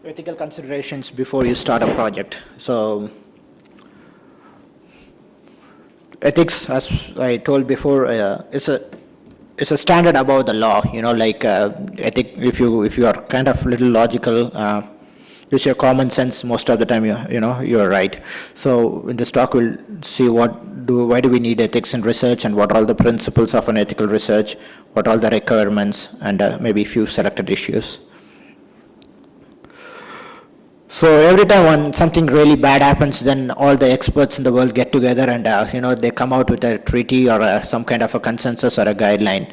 Ethical considerations before you start a project. So, ethics, as I told before, it's a standard above the law. You know, like ethic. If you are kind of little logical, use your common sense. Most of the time, you're right. So, in this talk, we'll see why do we need ethics in research, and what are all the principles of an ethical research, what are all the requirements, and maybe a few selected issues. So every time when something really bad happens, then all the experts in the world get together and they come out with a treaty or some kind of a consensus or a guideline.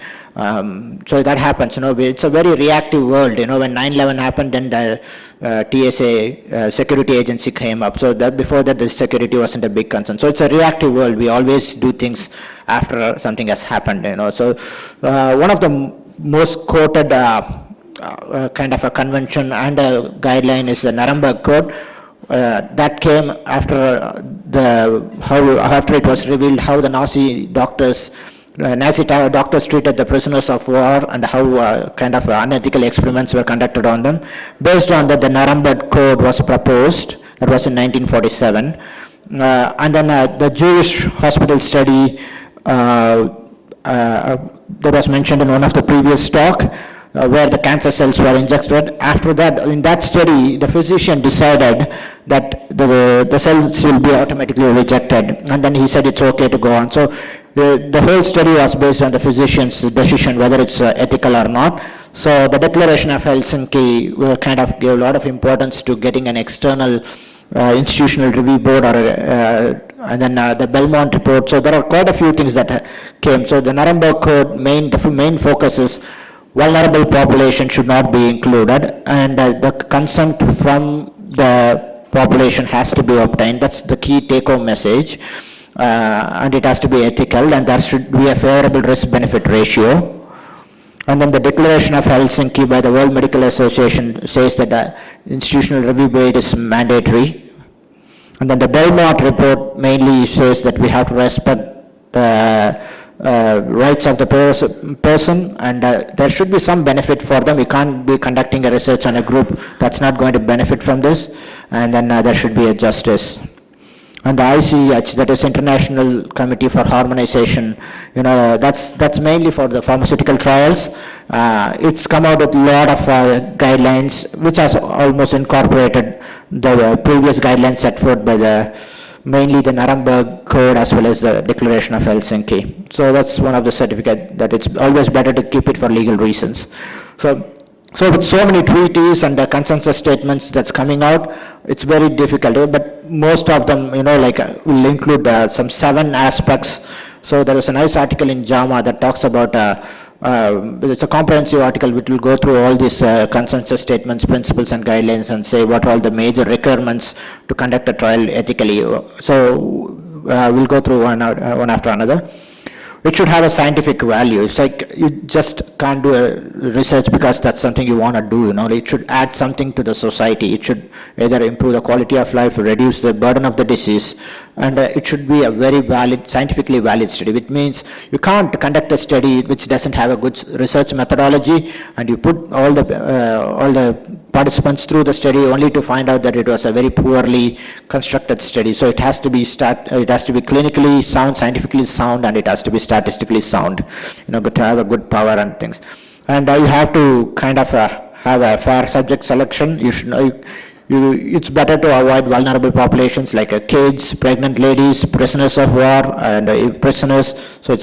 So that happens. It's a very reactive world. When 9/11 happened, then the TSA security agency came up. So that before that, the security wasn't a big concern. So it's a reactive world. We always do things after something has happened. So one of the most quoted kind of a convention and a guideline is the Nuremberg Code. That came after after it was revealed how the Nazi doctors treated the prisoners of war, and how kind of unethical experiments were conducted on them. Based on that, the Nuremberg Code was proposed. That was in 1947. And then the Jewish hospital study that was mentioned in one of the previous talk, where the cancer cells were injected. After that, in that study, the physician decided that the cells will be automatically rejected, and then he said it's okay to go on. So the whole study was based on the physician's decision whether it's ethical or not. So the Declaration of Helsinki kind of gave a lot of importance to getting an external institutional review board, and then the Belmont report. So there are quite a few things that came. So the Nuremberg Code the main focus is vulnerable population should not be included, and the consent from the population has to be obtained. That's the key take-home message, and it has to be ethical, and there should be a favorable risk-benefit ratio. And then the Declaration of Helsinki by the World Medical Association says that the institutional review board is mandatory. And then the Belmont report mainly says that we have to respect the rights of the person, and there should be some benefit for them. We can't be conducting a research on a group that's not going to benefit from this, and then there should be a justice. And the ICH, that is International Committee for Harmonization, that's mainly for the pharmaceutical trials. It's come out with a lot of guidelines, which has almost incorporated the previous guidelines set forth by mainly the Nuremberg Code as well as the Declaration of Helsinki. So that's one of the certificate that it's always better to keep it for legal reasons. So with so many treaties and the consensus statements that's coming out, it's very difficult. But most of them, will include some 7 aspects. So there was a nice article in JAMA that talks about it's a comprehensive article which will go through all these consensus statements, principles and guidelines, and say what are all the major requirements to conduct a trial ethically. So we'll go through one after another. It should have a scientific value. It's like you just can't do a research because that's something you want to do. It should add something to the society. It should either improve the quality of life, reduce the burden of the disease, and it should be a very valid, scientifically valid study. Which means you can't conduct a study which doesn't have a good research methodology, and you put all the participants through the study only to find out that it was a very poorly constructed study. So it has to be clinically sound, scientifically sound, and it has to be statistically sound, but to have a good power and things. And you have to kind of have a fair subject selection. You should it's better to avoid vulnerable populations like kids, pregnant ladies, prisoners of war, and prisoners. So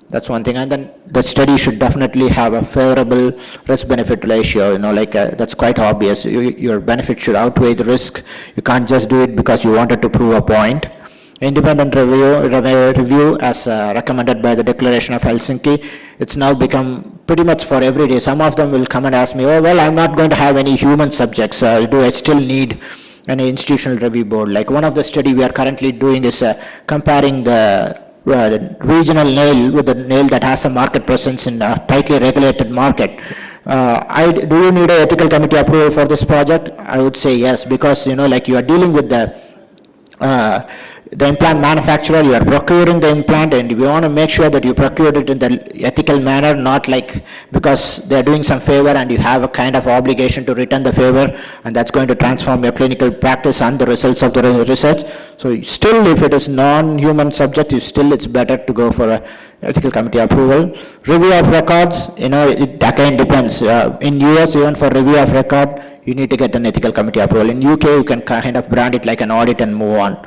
that's one thing. And then the study should definitely have a favorable risk-benefit ratio. That's quite obvious. Your benefit should outweigh the risk. You can't just do it because you wanted to prove a point. Independent review as recommended by the Declaration of Helsinki. It's now become pretty much for every day. Some of them will come and ask me, oh, well, I'm not going to have any human subjects. Do I still need an institutional review board? Like one of the study we are currently doing is comparing the regional nail with the nail that has a market presence in a tightly regulated market. Do you need an ethical committee approval for this project? I would say yes, because you are dealing with the the implant manufacturer, you are procuring the implant, and we want to make sure that you procured it in the ethical manner, not like because they are doing some favor and you have a kind of obligation to return the favor, and that's going to transform your clinical practice and the results of the research. So still, if it is non-human subject, it's better to go for a ethical committee approval. Review of records, it again depends. In US, even for review of record, you need to get an ethical committee approval. In UK, you can kind of brand it like an audit and move on.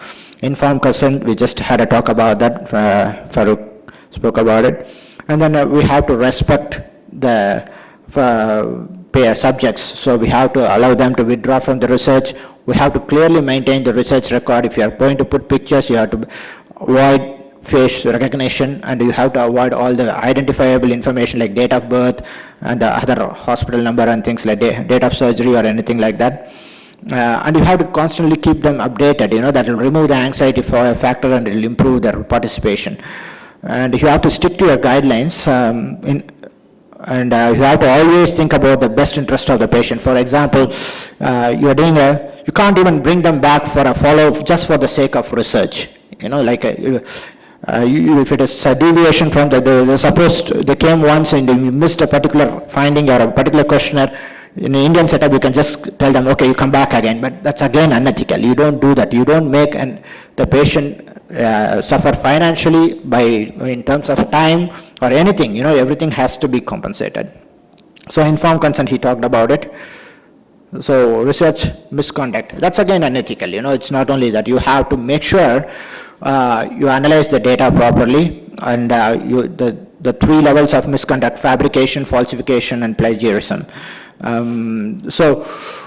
Informed consent, we just had a talk about that. Farooq spoke about it. And then we have to respect the payer subjects. So we have to allow them to withdraw from the research. We have to clearly maintain the research record. If you are going to put pictures, you have to avoid face recognition, and you have to avoid all the identifiable information like date of birth and the other hospital number and things like date of surgery or anything like that. And you have to constantly keep them updated, that will remove the anxiety factor and it will improve their participation. And you have to stick to your guidelines, and you have to always think about the best interest of the patient. For example, you can't even bring them back for a follow-up just for the sake of research. If it is a deviation from suppose they came once and you missed a particular finding or a particular questionnaire, in the Indian setup, you can just tell them, okay, you come back again, but that's again unethical. You don't do that. You don't make the patient suffer financially in terms of time or anything. Everything has to be compensated. So informed consent, he talked about it. So research misconduct, that's again unethical. It's not only that, you have to make sure you analyze the data properly, and the three levels of misconduct: fabrication, falsification, and plagiarism. So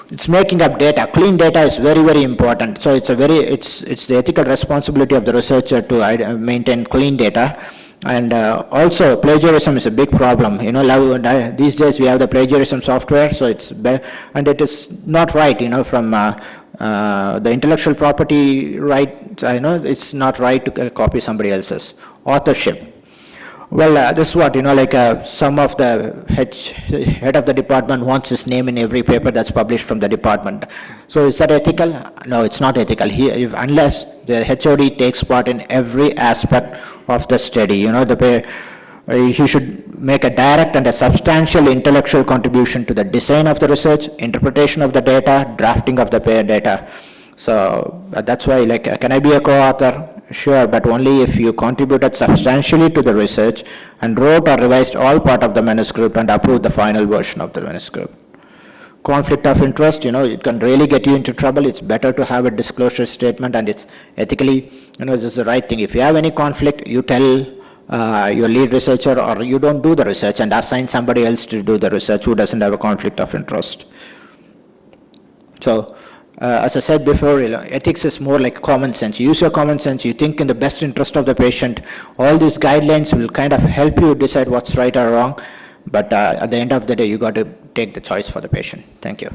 it's making up data. Clean data is very, very important. So it's the ethical responsibility of the researcher to maintain clean data. And also plagiarism is a big problem. These days we have the plagiarism software, so and it is not right. From the intellectual property right, it's not right to copy somebody else's. Authorship. Well, this is what, some of the head of the department wants his name in every paper that's published from the department. So is that ethical? No, it's not ethical. Unless the HOD takes part in every aspect of the study, he should make a direct and a substantial intellectual contribution to the design of the research, interpretation of the data, drafting of the pair data. So that's why, can I be a co-author? Sure, but only if you contributed substantially to the research and wrote or revised all part of the manuscript and approved the final version of the manuscript. Conflict of interest, it can really get you into trouble. It's better to have a disclosure statement, and it's ethically, this is the right thing. If you have any conflict, you tell your lead researcher, or you don't do the research and assign somebody else to do the research who doesn't have a conflict of interest. So, as I said before, ethics is more like common sense. You use your common sense, you think in the best interest of the patient. All these guidelines will kind of help you decide what's right or wrong, but at the end of the day, you got to take the choice for the patient. Thank you.